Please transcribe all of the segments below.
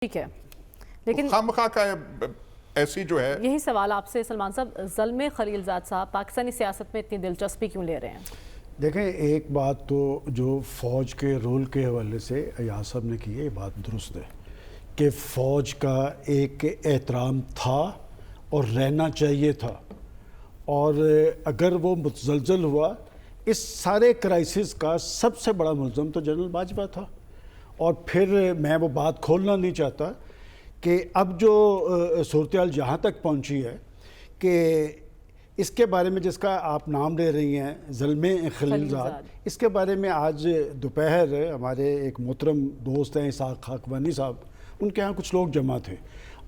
ठीक है, लेकिन खामखा का ऐसी जो है, यही सवाल आपसे सलमान साहब, ज़ल्मे खलीलज़ाद साहब पाकिस्तानी सियासत में इतनी दिलचस्पी क्यों ले रहे हैं? देखें, एक बात तो जो फ़ौज के रोल के हवाले से अयाज साहब ने की है, ये बात दुरुस्त है कि फ़ौज का एक एहतराम था और रहना चाहिए था। और अगर वो मुतज़लज़ल हुआ, इस सारे क्राइसिस का सबसे बड़ा मुल्ज़म तो जनरल बाजवा था। और फिर मैं वो बात खोलना नहीं चाहता कि अब जो सूरत-ए-हाल जहाँ तक पहुँची है कि इसके बारे में जिसका आप नाम ले रही हैं, ज़ल्मे खलीलज़ाद, इसके बारे में आज दोपहर हमारे एक मोहतरम दोस्त हैं इसाक खाकवानी साहब, उनके यहाँ कुछ लोग जमा थे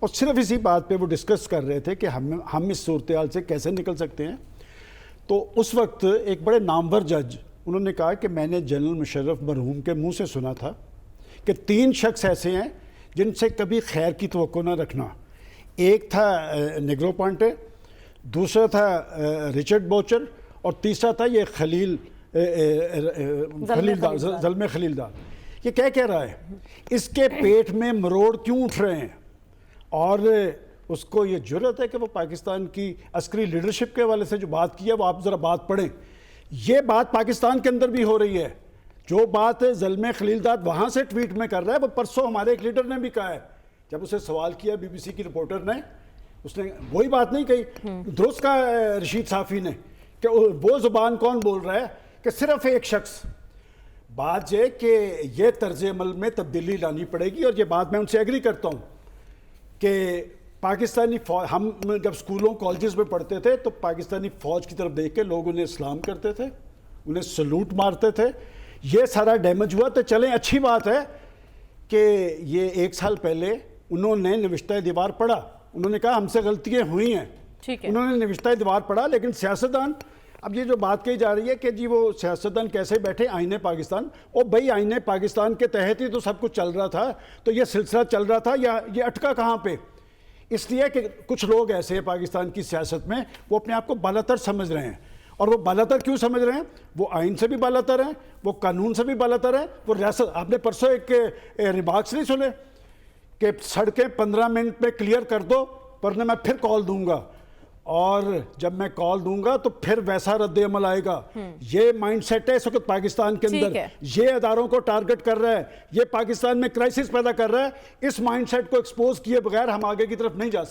और सिर्फ इसी बात पे वो डिस्कस कर रहे थे कि हम इस सूरत-ए-हाल से कैसे निकल सकते हैं। तो उस वक्त एक बड़े नामवर जज उन्होंने कहा कि मैंने जनरल मुशर्रफ मरहूम के मुँह से सुना था कि 3 शख्स ऐसे हैं जिनसे कभी खैर की तवक्को ना रखना। एक था नेग्रोपोंटे, दूसरा था रिचर्ड बोचर और तीसरा था ये ज़ल्मे खलीलज़ाद। ये क्या रहा है, इसके पेट में मरोड़ क्यों उठ रहे हैं? और उसको ये जुर्रत है कि वो पाकिस्तान की अस्करी लीडरशिप के हवाले से जो बात की है वो आप ज़रा बात पढ़ें। ये बात पाकिस्तान के अंदर भी हो रही है। जो बात ज़ल्मे खलीलज़ाद वहाँ से ट्वीट में कर रहा है, वो परसों हमारे एक लीडर ने भी कहा है। जब उसे सवाल किया बीबीसी की रिपोर्टर ने, उसने वही बात नहीं कही, दुरुस्त का रशीद साफ़ी ने, कि वो ज़ुबान कौन बोल रहा है कि सिर्फ एक शख्स। बात ये कि ये तर्ज अमल में तब्दीली लानी पड़ेगी। और ये बात मैं उनसे एग्री करता हूँ कि पाकिस्तानी फ़ौज, हम जब स्कूलों कॉलेजेस में पढ़ते थे तो पाकिस्तानी फ़ौज की तरफ देख के लोग उन्हें सलाम करते थे, उन्हें सलूट मारते थे। ये सारा डैमेज हुआ तो चलें, अच्छी बात है कि ये 1 साल पहले उन्होंने नविश्ता दीवार पढ़ा, उन्होंने कहा हमसे गलतियाँ हुई हैं, ठीक है, उन्होंने नविश्ता दीवार पढ़ा। लेकिन सियासतदान, अब ये जो बात कही जा रही है कि जी वो सियासतदान कैसे बैठे आईने पाकिस्तान, और भाई आईने पाकिस्तान के तहत ही तो सब कुछ चल रहा था, तो ये सिलसिला चल रहा था या ये अटका कहाँ पे? इसलिए कि कुछ लोग ऐसे हैं पाकिस्तान की सियासत में, वो अपने आप को बालातर समझ रहे हैं। और वो बालातर क्यों समझ रहे हैं? वो आइन से भी बालातर हैं, वो कानून से भी बालातर हैं, वो रियासत। आपने परसों एक रिमार्क्स नहीं सुने कि सड़कें 15 मिनट में क्लियर कर दो वरना मैं फिर कॉल दूंगा, और जब मैं कॉल दूंगा तो फिर वैसा रद्द अमल आएगा। ये माइंडसेट है इस वक्त पाकिस्तान के अंदर। ये अदारों को टारगेट कर रहा है, ये पाकिस्तान में क्राइसिस पैदा कर रहा है। इस माइंडसेट को एक्सपोज किए बगैर हम आगे की तरफ नहीं जा सकते।